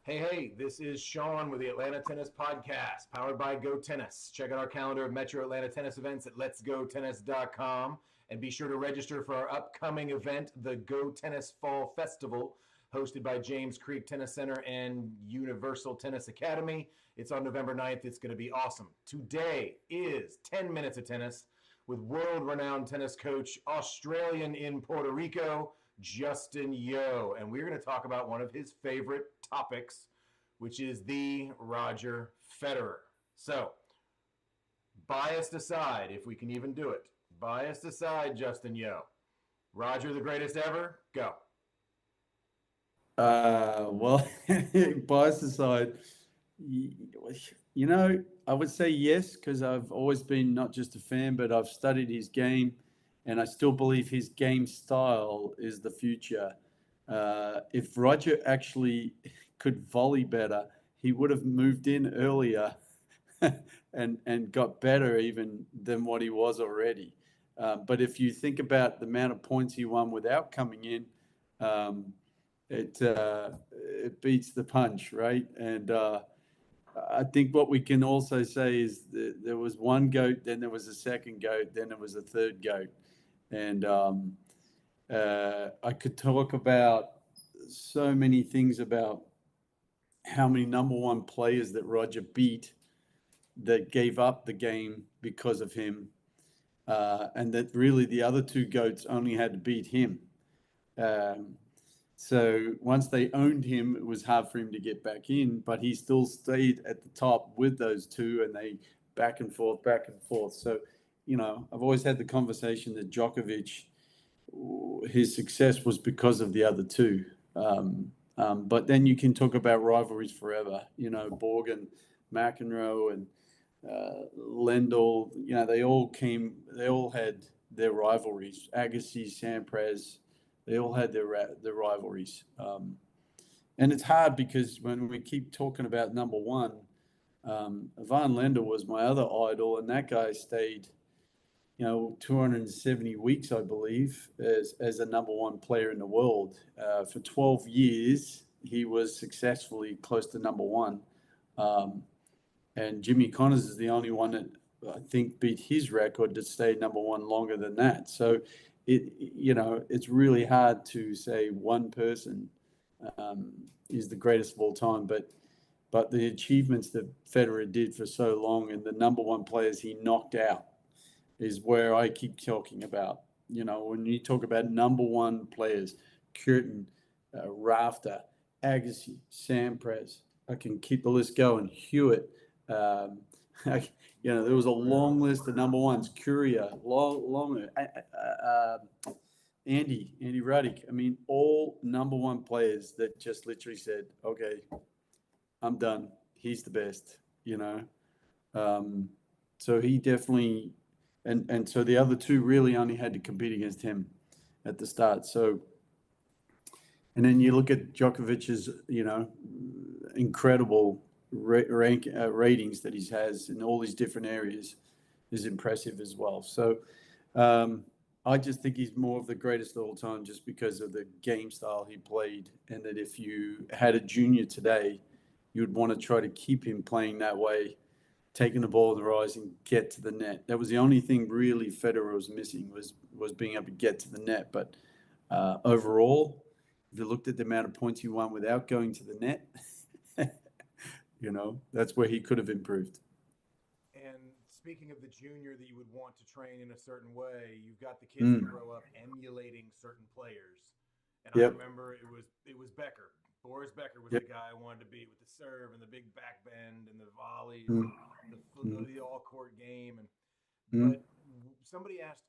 Hey, this is Shaun with the Atlanta Tennis Podcast, powered by GoTennis. Check out our calendar of Metro Atlanta tennis events at letsgotennis.com. And be sure to register for our upcoming event, the Go Tennis Fall Festival, hosted by James Creek Tennis Center and Universal Tennis Academy. It's on November 9th. It's going to be awesome. Today is 10 Minutes of Tennis with world-renowned tennis coach, Australian in Puerto Rico, Justin Yeo. And we're going to talk about one of his favorite topics, which is the Roger Federer. So, biased aside, if we can even do it, biased aside, Justin Yeo, Roger the greatest ever? Go. Well, bias aside, y- I would say yes, because I've always been not just a fan, but I've studied his game, and I still believe his game style is the future. If Roger actually could volley better, he would have moved in earlier and got better even than what he was already. But if you think about the amount of points he won without coming in, um, it beats the punch, right? And I think what we can also say is that there was one goat, then there was a second goat, then there was a third goat, and I could talk about so many things about how many number one players that Roger beat that gave up the game because of him, and that really the other two goats only had to beat him. Um, So once they owned him, it was hard for him to get back in, but he still stayed at the top with those two, and they back and forth, back and forth. So, I've always had the conversation that Djokovic, his success was because of the other two. But then you can talk about rivalries forever. Borg and McEnroe and Lendl. They all had their rivalries. Agassi, Sampras, they all had their rivalries, and it's hard because when we keep talking about number one, Van Lender was my other idol, and that guy stayed, 270 weeks, I believe, as a number one player in the world. For 12 years, he was successfully close to number one, um, and Jimmy Connors is the only one that I think beat his record to stay number one longer than that. So it's really hard to say one person um, is the greatest of all time, but the achievements that Federer did for so long and the number one players he knocked out is where I keep talking about. When you talk about number one players, Curtin, Rafter, Agassi, Sampras, I can keep the list going. Hewitt, um, there was a long list of number ones. Curia, long. Andy Roddick. I mean, all number one players that just literally said, "Okay, I'm done. He's the best." Um, so he definitely, and so the other two really only had to compete against him at the start. So, and then you look at Djokovic's, incredible ratings that he has in all these different areas is impressive as well. So, I just think he's more of the greatest of all time just because of the game style he played, and that if you had a junior today, you would want to try to keep him playing that way, taking the ball in the rise and get to the net. That was the only thing really Federer was missing was being able to get to the net. But overall, if you looked at the amount of points he won without going to the net, that's where he could have improved. And speaking of the junior that you would want to train in a certain way, you've got the kids that Mm. grow up emulating certain players. And I Yep. remember it was Becker. Boris Becker was Yep. the guy I wanted to beat with the serve and the big back bend and the volleys Mm. and Mm. the all court game. And Mm. but somebody asked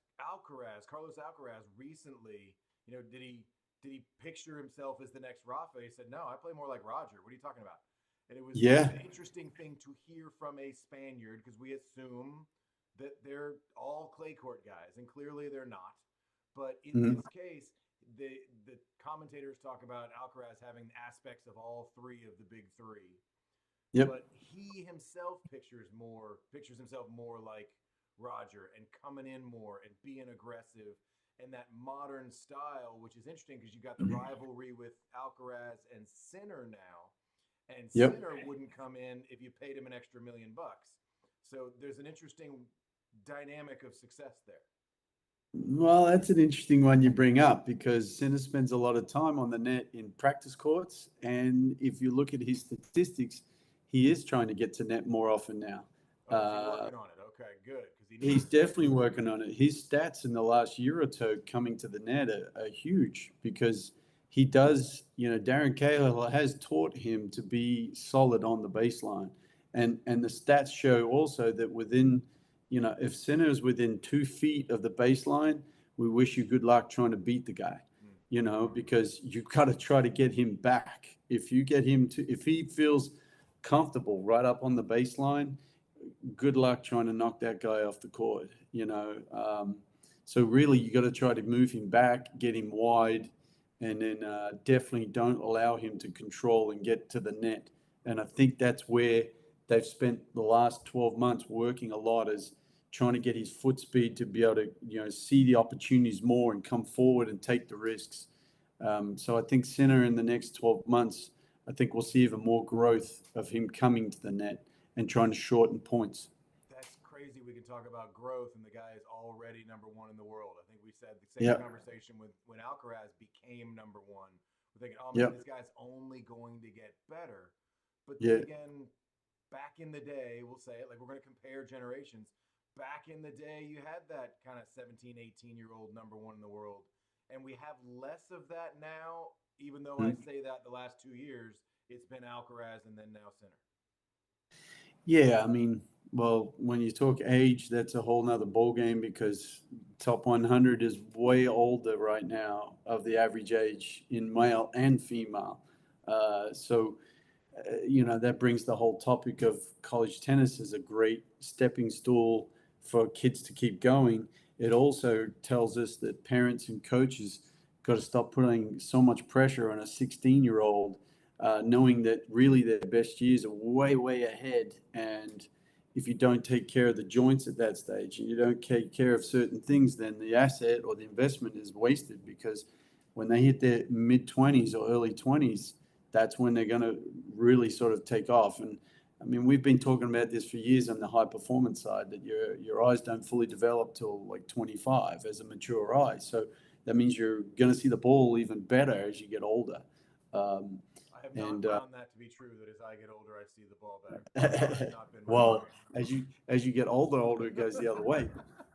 Carlos Alcaraz recently, did he picture himself as the next Rafa? He said, "No, I play more like Roger. What are you talking about?" And it was Yeah. an interesting thing to hear from a Spaniard because we assume that they're all clay court guys, and clearly they're not. But in Mm. this case, the commentators talk about Alcaraz having aspects of all three of the big three, Yep. but he himself pictures himself more like Roger and coming in more and being aggressive and that modern style, which is interesting because you got the rivalry with Alcaraz and Sinner now, And Yep. Sinner wouldn't come in if you paid him an extra $1 million. So there's an interesting dynamic of success there. Well, that's an interesting one you bring up because Sinner spends a lot of time on the net in practice courts. And if you look at his statistics, he is trying to get to net more often now. Oh, is he working on it? Okay, good, because he He's needs to. definitely working on it. His stats in the last year or two coming to the net are huge because he does, Darren Cahill has taught him to be solid on the baseline. And the stats show also that within, if Sinner's within 2 feet of the baseline, we wish you good luck trying to beat the guy, because you've got to try to get him back. If he feels comfortable right up on the baseline, good luck trying to knock that guy off the court. So really, you got to try to move him back, get him wide, and then definitely don't allow him to control and get to the net. And I think that's where they've spent the last 12 months working a lot, is trying to get his foot speed to be able to, see the opportunities more and come forward and take the risks. So I think Sinner in the next 12 months, I think we'll see even more growth of him coming to the net and trying to shorten points. That's crazy. We can talk about growth, and the guy is already #1 in the world. I think we said the same Yep. conversation with when Alcaraz became #1. We're thinking, oh man, Yep. this guy's only going to get better. But then Yeah. again, back in the day, we'll say it like we're going to compare generations. Back in the day, you had that kind of 17, 18-year-old #1 in the world. And we have less of that now, even though I say that the last 2 years, it's been Alcaraz and then now Sinner. Yeah, I mean, well, when you talk age, that's a whole nother ball game because top 100 is way older right now of the average age in male and female. That brings the whole topic of college tennis as a great stepping stool for kids to keep going. It also tells us that parents and coaches got to stop putting so much pressure on a 16-year-old, knowing that really their best years are way, way ahead. And if you don't take care of the joints at that stage and you don't take care of certain things, then the asset or the investment is wasted, because when they hit their mid 20s or early 20s, that's when they're going to really sort of take off. And I mean, we've been talking about this for years on the high performance side, that your eyes don't fully develop till like 25 as a mature eye. So that means you're going to see the ball even better as you get older. I have not And found that to be true. That as I get older, I see the ball better. That has not been my well, experience. as you get older, it goes the other way.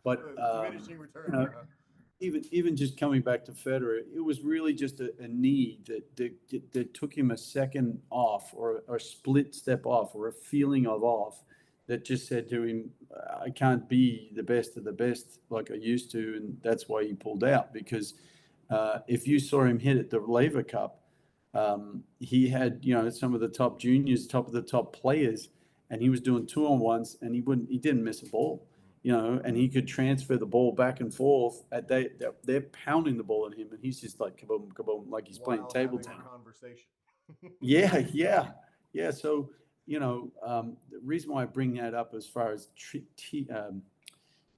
But Diminishing you returns know, there, huh? even just coming back to Federer, it was really just a need that took him a second off, or a split step off, or a feeling of off, that just said to him, I can't be the best of the best like I used to. And that's why he pulled out. Because if you saw him hit at the Laver Cup, he had, some of the top juniors, top of the top players, and he was doing 2-on-1s, and he didn't miss a ball, and he could transfer the ball back and forth. They're pounding the ball at him, and he's just like kaboom, kaboom, like he's playing While table having tennis. a conversation. Yeah, yeah, yeah. So, the reason why I bring that up as far as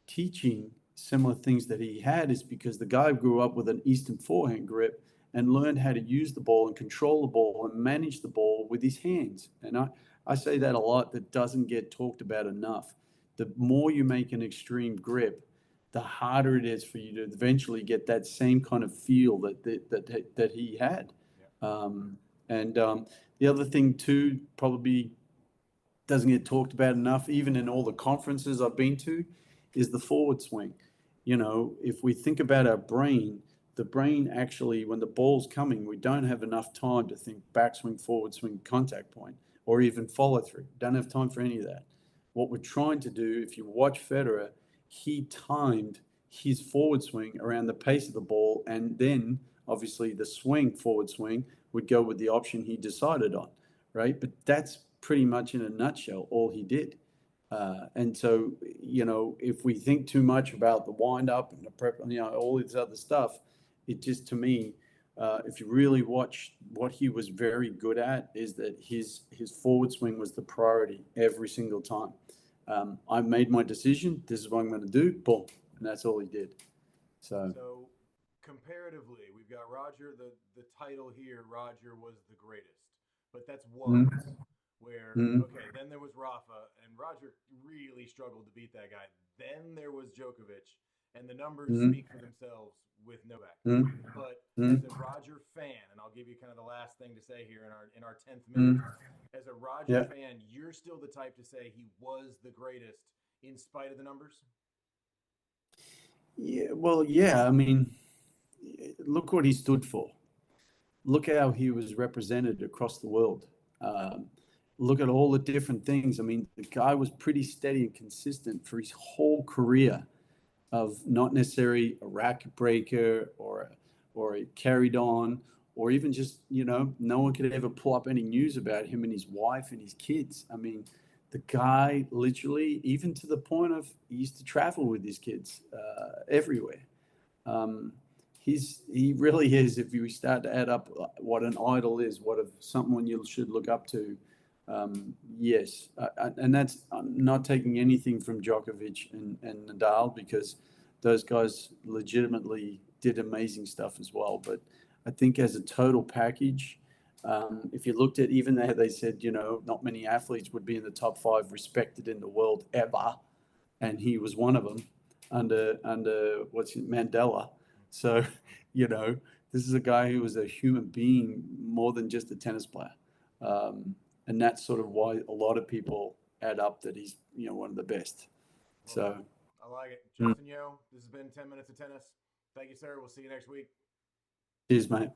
teaching similar things that he had is because the guy grew up with an Eastern forehand grip and learned how to use the ball and control the ball and manage the ball with his hands. And I say that a lot, that doesn't get talked about enough. The more you make an extreme grip, the harder it is for you to eventually get that same kind of feel that he had. Yeah. And the other thing too, probably doesn't get talked about enough, even in all the conferences I've been to, is the forward swing. If we think about our brain, the brain actually, when the ball's coming, we don't have enough time to think backswing, forward swing, contact point, or even follow through. Don't have time for any of that. What we're trying to do, if you watch Federer, he timed his forward swing around the pace of the ball, and then obviously the forward swing would go with the option he decided on, right? But that's pretty much in a nutshell all he did. And so, if we think too much about the wind up and the prep, all this other stuff, it just, to me, if you really watch what he was very good at, is that his forward swing was the priority every single time. I made my decision. This is what I'm going to do. Boom, and that's all he did. So comparatively, we've got Roger. The title here, Roger was the greatest. but that's mm, was. Where, mm, okay, then there was Rafa, and Roger really struggled to beat that guy. Then there was Djokovic, and the numbers mm, speak for themselves with Novak. mm, But mm, as a Roger fan, and I'll give you kind of the last thing to say here in our 10th minute, mm. as a Roger Yeah. fan, you're still the type to say he was the greatest in spite of the numbers? Yeah. Well, yeah. I mean, look what he stood for. Look how he was represented across the world. Um, Look at all the different things. I mean, the guy was pretty steady and consistent for his whole career of not necessarily a racket breaker or a carried on or even just, no one could ever pull up any news about him and his wife and his kids. I mean, the guy literally, even to the point of he used to travel with his kids everywhere. Um, he really is. If you start to add up what an idol is, what of someone you should look up to, yes, and that's I'm not taking anything from Djokovic and Nadal because those guys legitimately did amazing stuff as well. But I think as a total package, if you looked at even there, they said not many athletes would be in the top five respected in the world ever, and he was one of them under Mandela. So, you know, this is a guy who was a human being more than just a tennis player. Um, and that's sort of why a lot of people add up that he's, one of the best. Love it. So, I like it. mm, Justin Yo, this has been 10 Minutes of Tennis. Thank you, sir. We'll see you next week. cheers, mate.